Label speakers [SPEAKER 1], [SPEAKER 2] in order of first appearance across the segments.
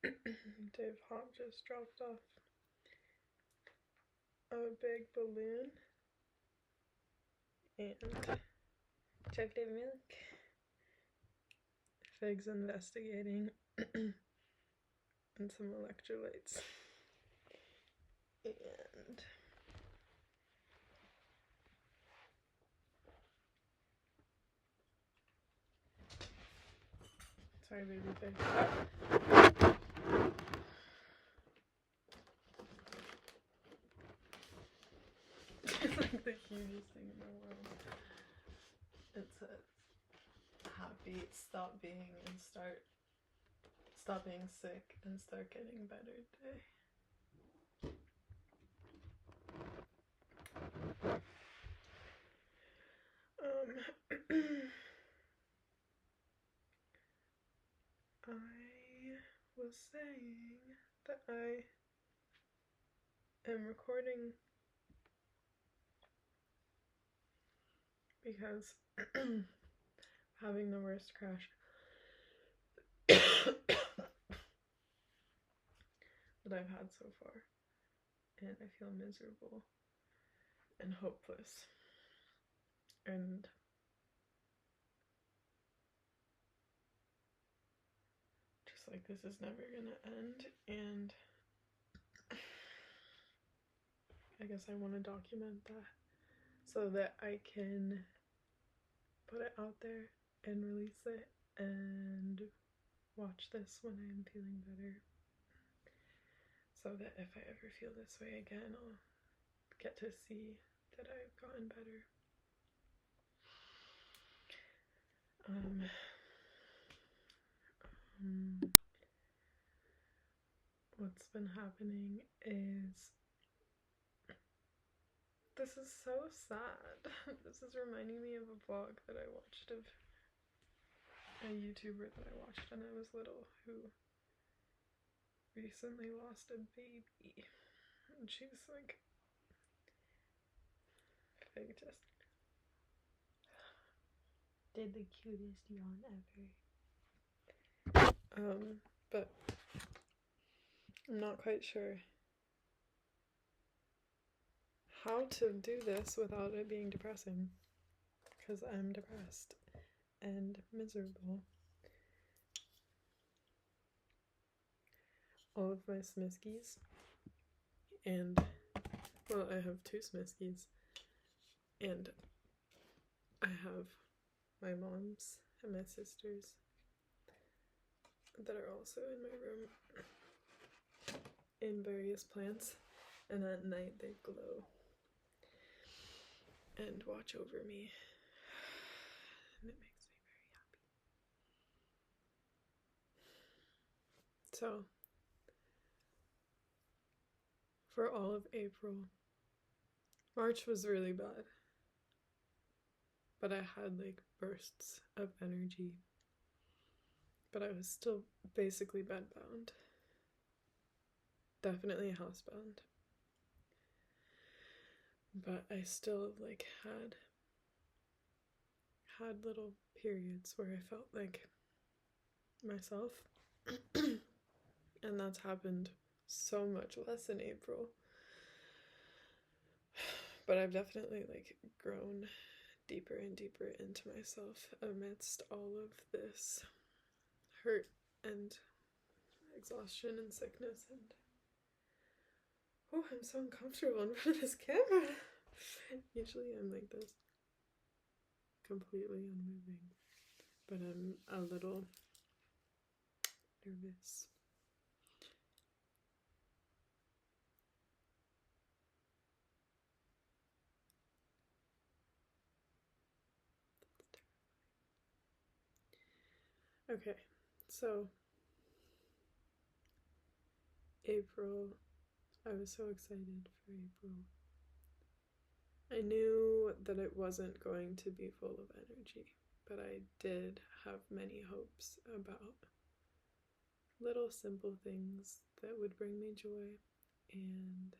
[SPEAKER 1] Dave Hop just dropped off a big balloon and chocolate milk. Fig's investigating and some electrolytes. And sorry, baby Fig. It's like the hugest thing in the world. It says, happy, stop being sick and start getting better day. I was saying that I am recording because having the worst crash that I've had so far, and I feel miserable and hopeless, and just like this is never gonna end, and I guess I want to document that so that I can put it out there and release it and watch this when I'm feeling better, so that if I ever feel this way again, I'll get to see that I've gotten better. What's been happening is, this is so sad. This is reminding me of a vlog that I watched of a YouTuber that I watched when I was little who recently lost a baby. And she's like, Fig just did the cutest yawn ever. But I'm not quite sure how to do this without it being depressing, because I'm depressed and miserable. All of my Smiskies, and well, I have 2 Smiskies, and I have my mom's and my sister's that are also in my room in various plants, and at night they glow and watch over me, and it makes me very happy. So for all of April, March was really bad, but I had like bursts of energy, but I was still basically bedbound, definitely housebound, but I still like had little periods where I felt like myself. And that's happened so much less in April, but I've definitely like grown deeper and deeper into myself amidst all of this hurt and exhaustion and sickness, and oh, I'm so uncomfortable in front of this camera. Usually I'm like this, completely unmoving, but I'm a little nervous. Okay, so April, I was so excited for April. I knew that it wasn't going to be full of energy, but I did have many hopes about little simple things that would bring me joy, and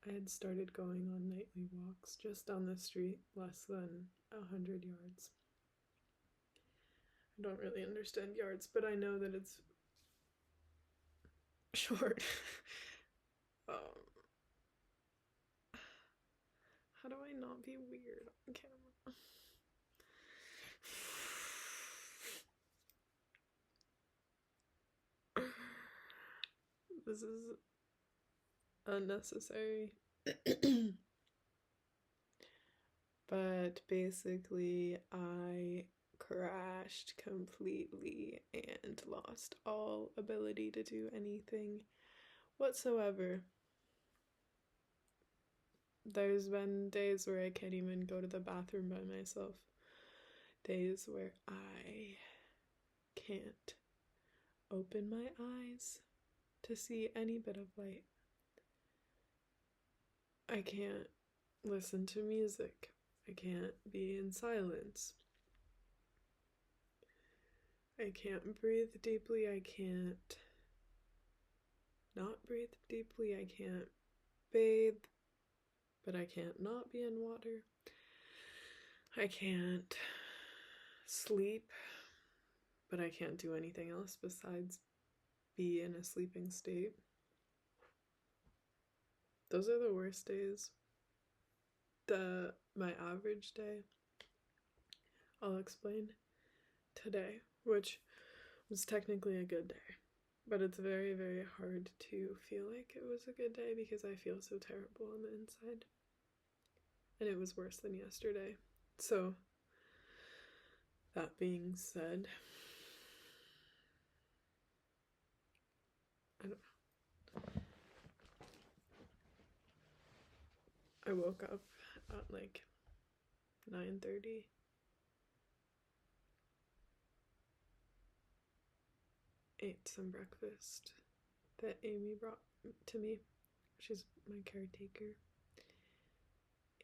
[SPEAKER 1] I had started going on nightly walks just down the street, less than 100 yards. I don't really understand yards, but I know that it's short. um, how do I not be weird on camera? This is unnecessary. But basically, I crashed completely and lost all ability to do anything whatsoever. There's been days where I can't even go to the bathroom by myself. Days where I can't open my eyes to see any bit of light. I can't listen to music. I can't be in silence. I can't breathe deeply. I can't not breathe deeply. I can't bathe, but I can't not be in water. I can't sleep, but I can't do anything else besides be in a sleeping state. Those are the worst days. My average day, I'll explain today, which was technically a good day, but it's very, very hard to feel like it was a good day because I feel so terrible on the inside, and it was worse than yesterday. So that being said, I don't know. I woke up at like 9:30. Ate some breakfast that Amy brought to me. She's my caretaker.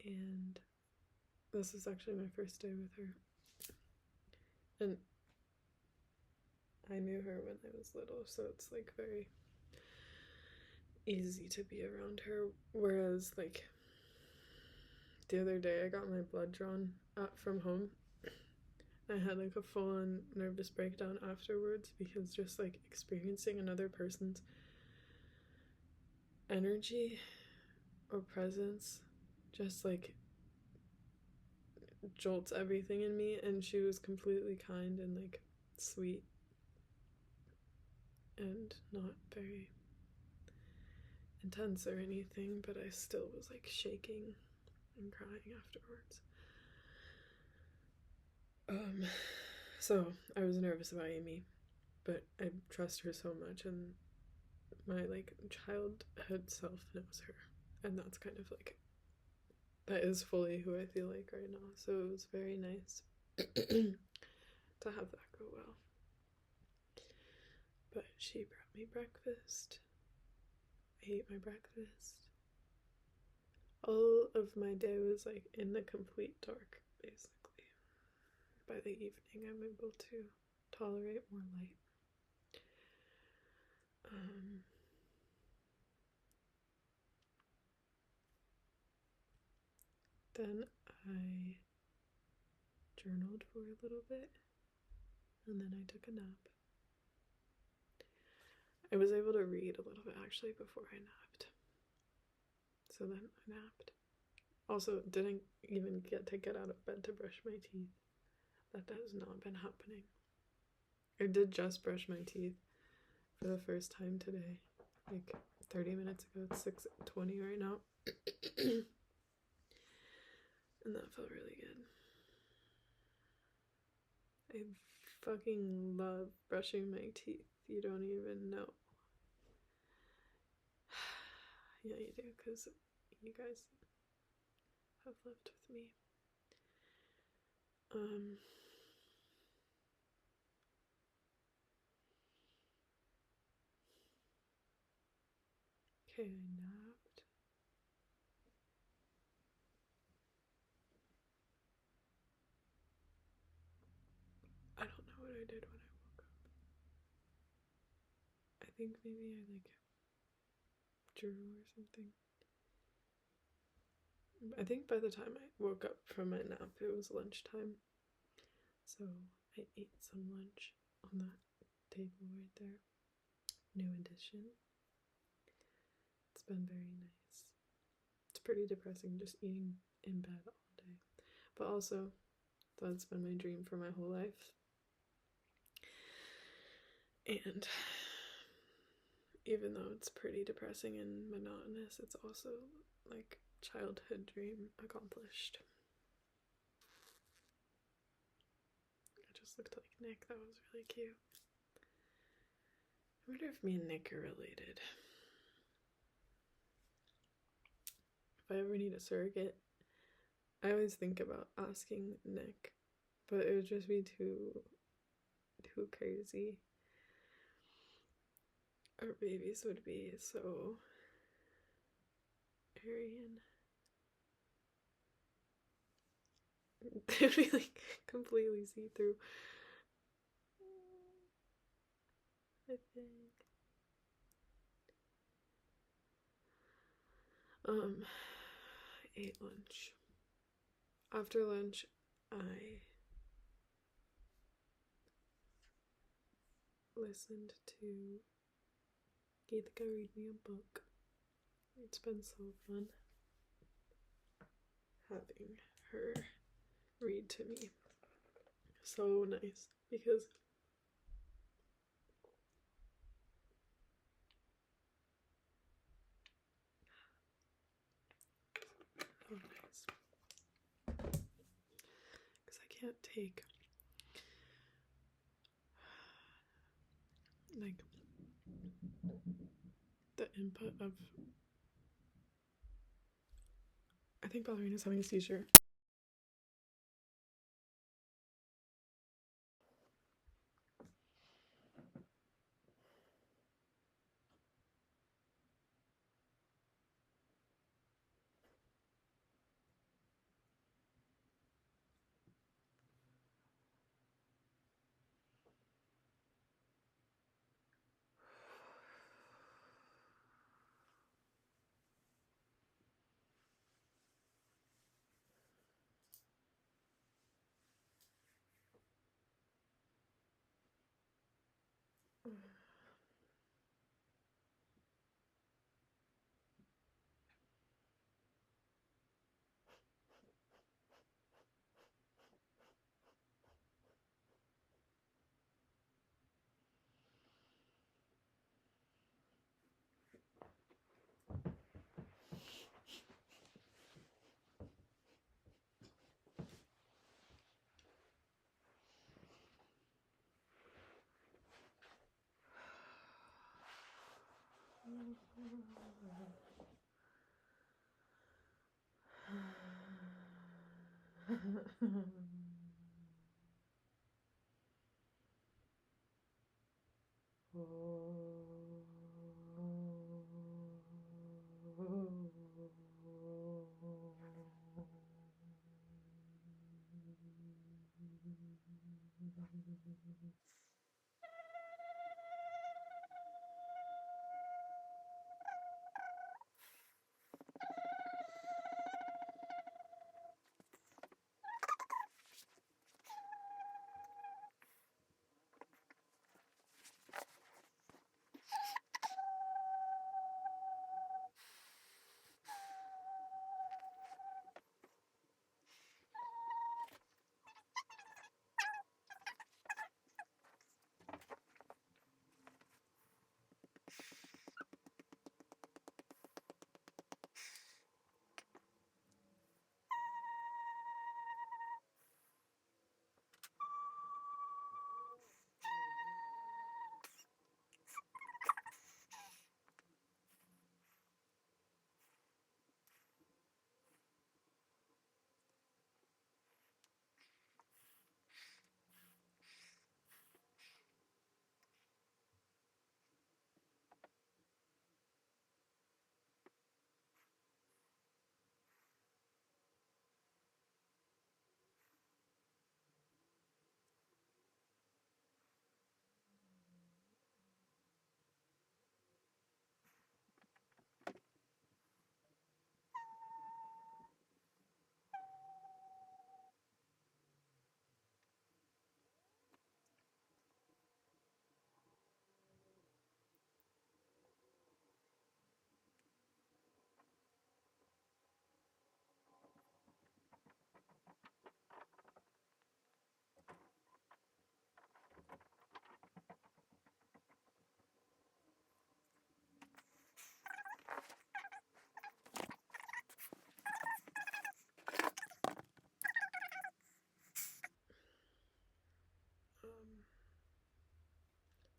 [SPEAKER 1] And this is actually my first day with her. And I knew her when I was little, so it's like very easy to be around her. Whereas like the other day I got my blood drawn from home. I had like a full-on nervous breakdown afterwards because just like experiencing another person's energy or presence just like jolts everything in me. And she was completely kind and like sweet and not very intense or anything, but I still was like shaking and crying afterwards. So I was nervous about Amy, but I trust her so much, and my like childhood self knows her, and that's kind of like, that is fully who I feel like right now. So it was very nice to have that go well. But she brought me breakfast. I ate my breakfast. All of my day was like in the complete dark, basically. By the evening, I'm able to tolerate more light. Then I journaled for a little bit, and then I took a nap. I was able to read a little bit actually before I napped. So then I napped. Also, didn't even get to get out of bed to brush my teeth. That has not been happening. I did just brush my teeth for the first time today, like 30 minutes ago. It's 6:20 right now. And that felt really good. I fucking love brushing my teeth. You don't even know. Yeah, you do, because you guys have lived with me. Okay, I napped. I don't know what I did when I woke up. I think maybe I like drew or something. I think by the time I woke up from my nap, it was lunchtime. So I ate some lunch on that table right there. New edition. been very nice. It's pretty depressing just eating in bed all day. But also, that's been my dream for my whole life. And even though it's pretty depressing and monotonous, it's also like childhood dream accomplished. I just looked like Nick. That was really cute. I wonder if me and Nick are related. If I ever need a surrogate, I always think about asking Nick, but it would just be too crazy. Our babies would be so Aryan. They'd be like completely see-through. I think. I ate lunch. After lunch, I listened to Geethika read me a book. It's been so fun having her read to me. So nice because so nice. Because I can't take like the input of. I think Ballerina's having a seizure.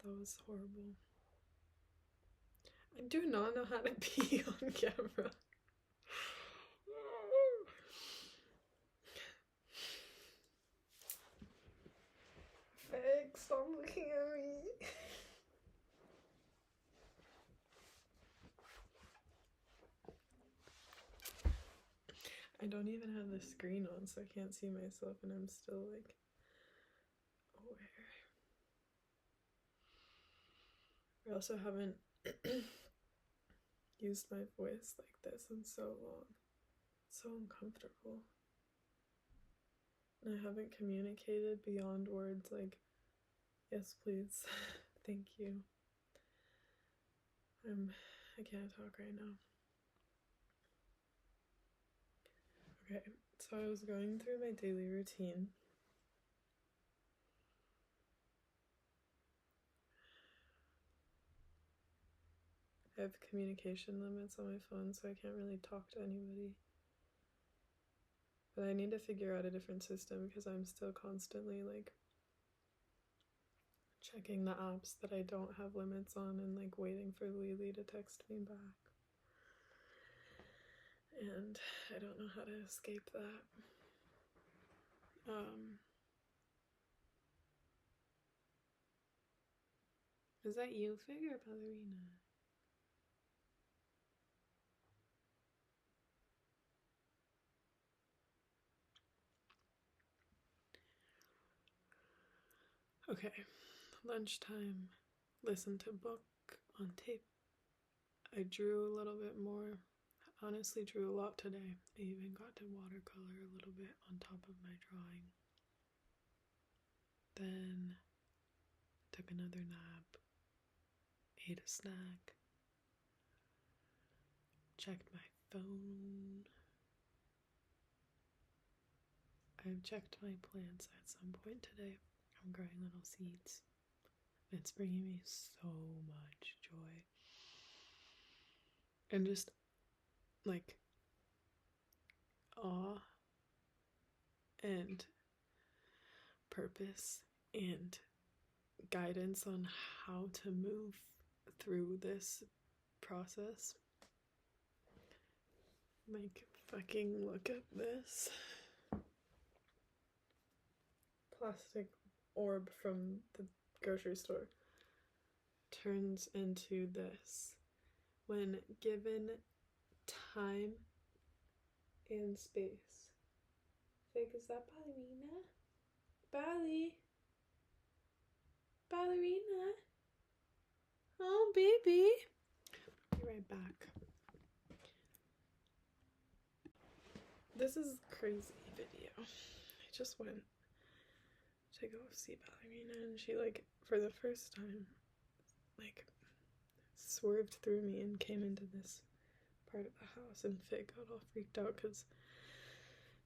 [SPEAKER 1] That was horrible. I do not know how to pee on camera. Fig, stop looking at me. I don't even have the screen on, so I can't see myself, and I'm still like aware. I also haven't used my voice like this in so long. It's so uncomfortable. And I haven't communicated beyond words like, yes, please, thank you. I can't talk right now. Okay, so I was going through my daily routine. I have communication limits on my phone, so I can't really talk to anybody. But I need to figure out a different system because I'm still constantly like checking the apps that I don't have limits on and like waiting for Lily to text me back. And I don't know how to escape that. Is that you, Fig, or Ballerina? Okay, lunchtime, listen to book on tape. I drew a little bit more. I honestly drew a lot today. I even got to watercolor a little bit on top of my drawing. Then took another nap, ate a snack, checked my phone. I've checked my plants at some point today. I'm growing little seeds. It's bringing me so much joy. And just like awe and purpose and guidance on how to move through this process. Like, fucking look at this. Plastic orb from the grocery store turns into this when given time and space. Fig, is that Ballerina? Ballerina? Oh, baby. I'll be right back. This is a crazy video. I just went to go see Ballerina, and she, like, for the first time, like, swerved through me and came into this part of the house, and Fig got all freaked out because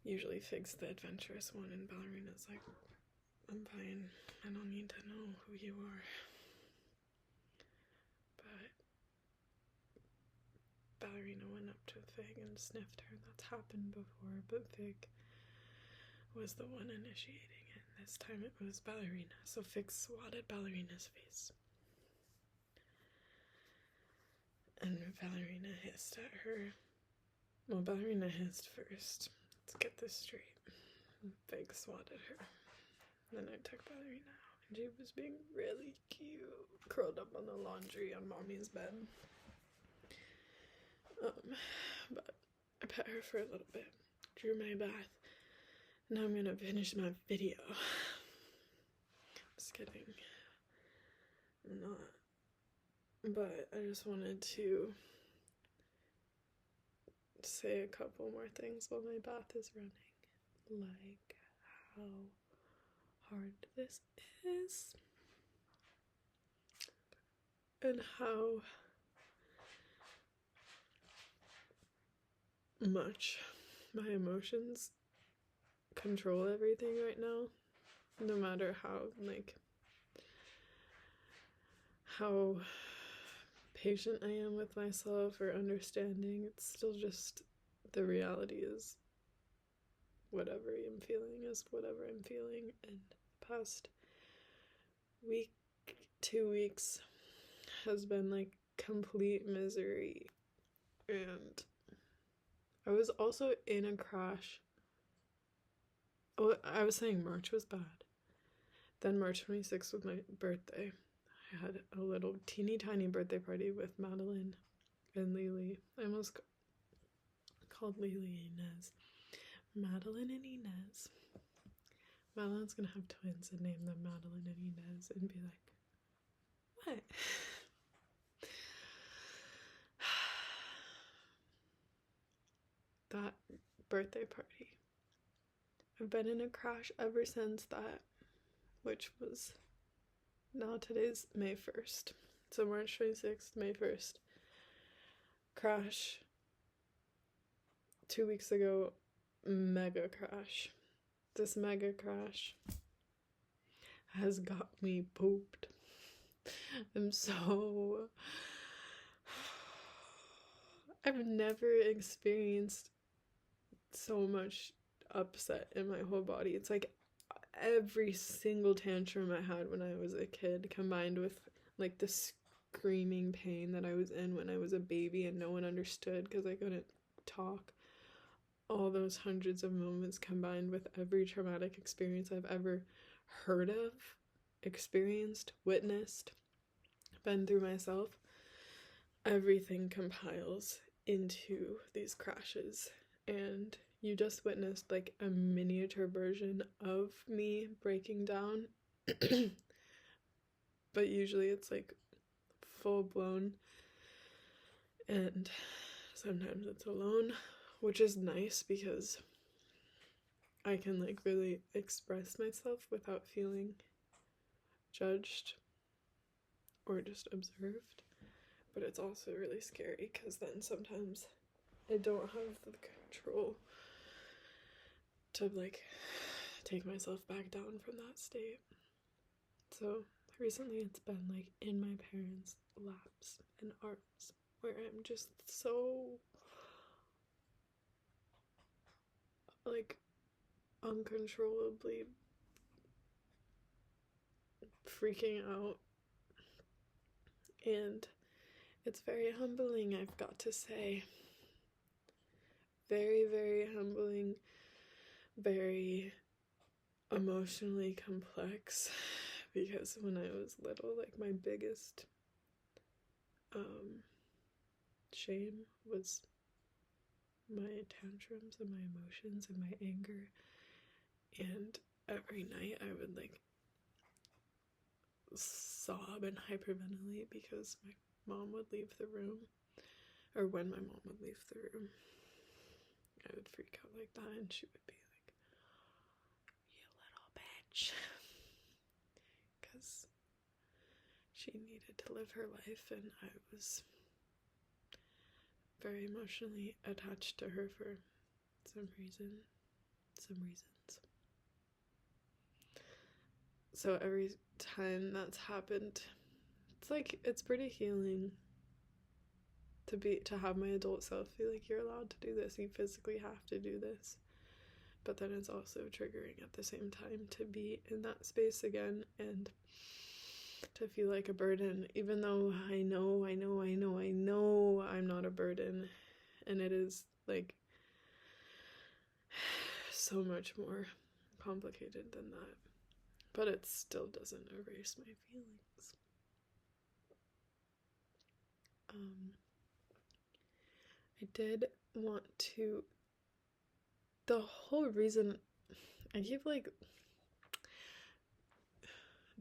[SPEAKER 1] usually Fig's the adventurous one and Ballerina's like, I'm fine, I don't need to know who you are. But Ballerina went up to Fig and sniffed her. That's happened before, but Fig was the one initiating it. This time it was Ballerina, so Fig swatted Ballerina's face. And Ballerina hissed at her. Well, Ballerina hissed first. Let's get this straight. Fig swatted her. Then I took Ballerina out, and she was being really cute, curled up on the laundry on Mommy's bed. But I pet her for a little bit, drew my bath. Now I'm gonna finish my video. Just kidding. I'm not. But I just wanted to say a couple more things while my bath is running. Like how hard this is. And how much my emotions control everything right now. No matter how patient I am with myself or understanding, it's still just the reality is whatever I'm feeling is whatever I'm feeling. And the past week 2 weeks has been like complete misery. And I was also in a crash. Oh, I was saying March was bad. Then March 26th was my birthday. I had a little teeny tiny birthday party with Madeline and Lily. I almost called Lily Inez. Madeline and Inez. Madeline's gonna have twins and name them Madeline and Inez and be like, what? That birthday party. I've been in a crash ever since that, which was, now today's May 1st. So March 26th, May 1st. Crash. 2 weeks ago, mega crash. This mega crash has got me pooped. I'm so... I've never experienced so much upset in my whole body. It's like every single tantrum I had when I was a kid combined with like the screaming pain that I was in when I was a baby and no one understood because I couldn't talk. All those hundreds of moments combined with every traumatic experience I've ever heard of, experienced, witnessed, been through myself, everything compiles into these crashes. And you just witnessed like a miniature version of me breaking down. But usually it's like full blown, and sometimes it's alone, which is nice because I can like really express myself without feeling judged or just observed. But it's also really scary because then sometimes I don't have the control to like take myself back down from that state. So recently it's been like in my parents' laps and arms where I'm just so like uncontrollably freaking out, and it's very humbling, I've got to say. Very, very humbling, very emotionally complex, because when I was little, like my biggest shame was my tantrums and my emotions and my anger. And every night I would like sob and hyperventilate because my mom would leave the room, or when my mom would leave the room, I would freak out like that, and she would be like, you little bitch, because she needed to live her life, and I was very emotionally attached to her for some reasons. So every time that's happened, it's like, it's pretty healing to have my adult self feel like you're allowed to do this, you physically have to do this. But then it's also triggering at the same time to be in that space again and to feel like a burden, even though I know I'm not a burden, and it is like so much more complicated than that. But it still doesn't erase my feelings. I did want to, the whole reason I keep like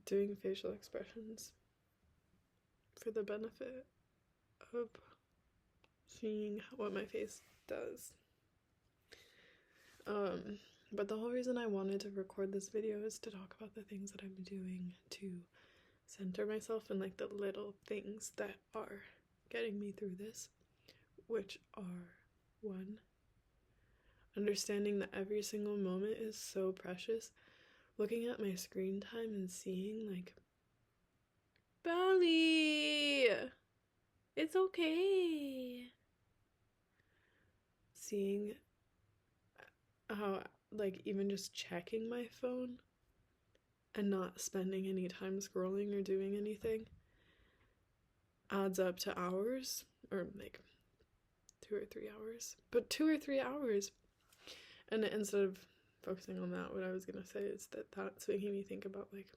[SPEAKER 1] doing facial expressions for the benefit of seeing what my face does. But the whole reason I wanted to record this video is to talk about the things that I'm doing to center myself and like the little things that are getting me through this, which are: 1, understanding that every single moment is so precious. Looking at my screen time and seeing like, Belly, it's okay. Seeing how like even just checking my phone and not spending any time scrolling or doing anything adds up to hours, or like 2 or 3 hours. But 2 or 3 hours. And instead of focusing on that, what I was gonna say is that that's making me think about like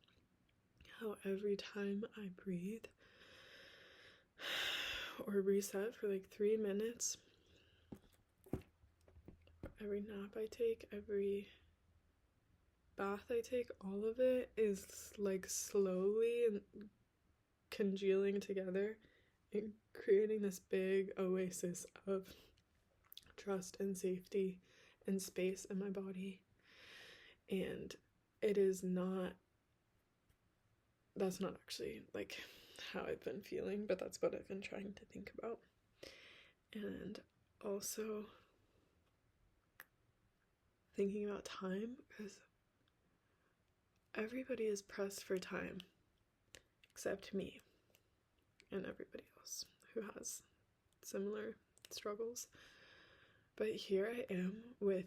[SPEAKER 1] how every time I breathe or reset for like 3 minutes, every nap I take, every bath I take, all of it is like slowly and congealing together and creating this big oasis of trust and safety and space in my body. And it is not, that's not actually like how I've been feeling, but that's what I've been trying to think about. And also thinking about time, because everybody is pressed for time except me and everybody else who has similar struggles. But here I am with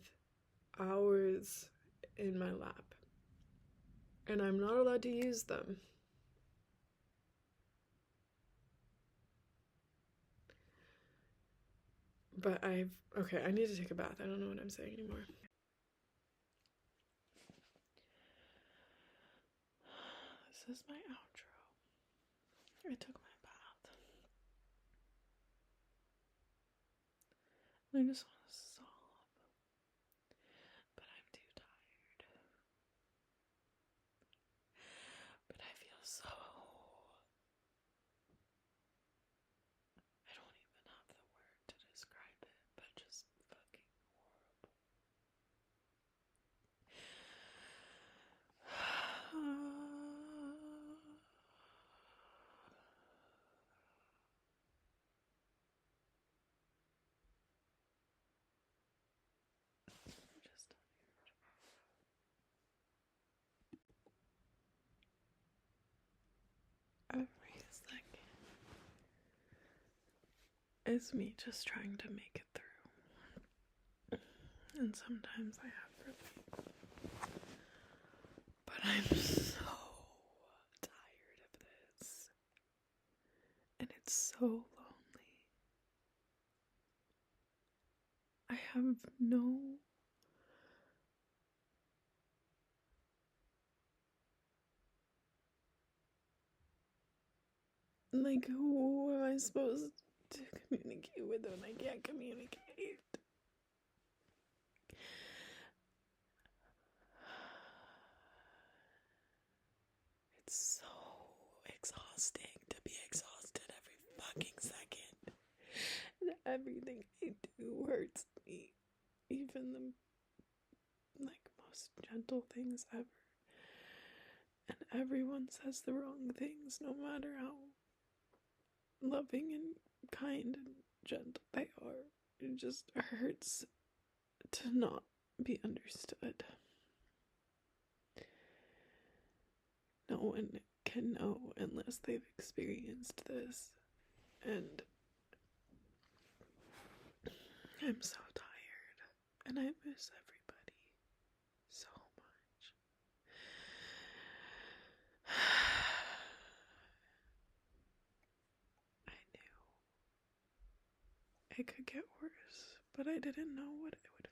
[SPEAKER 1] hours in my lap, and I'm not allowed to use them. But okay, I need to take a bath. I don't know what I'm saying anymore. This is my outro. I took my bath. I just want to sob. But I'm too tired. But I feel so... I don't even have the word to describe it, but just fucking horrible. Every second is me just trying to make it through. And sometimes I have relief. But I'm so tired of this. And it's so lonely. I have no... Like, who am I supposed to communicate with when I can't communicate? It's so exhausting to be exhausted every fucking second. And everything I do hurts me. Even the, like, most gentle things ever. And everyone says the wrong things, no matter how loving and kind and gentle they are. It just hurts to not be understood. No one can know unless they've experienced this. And I'm so tired. And I miss everybody so much. I knew it could get worse, but I didn't know what it would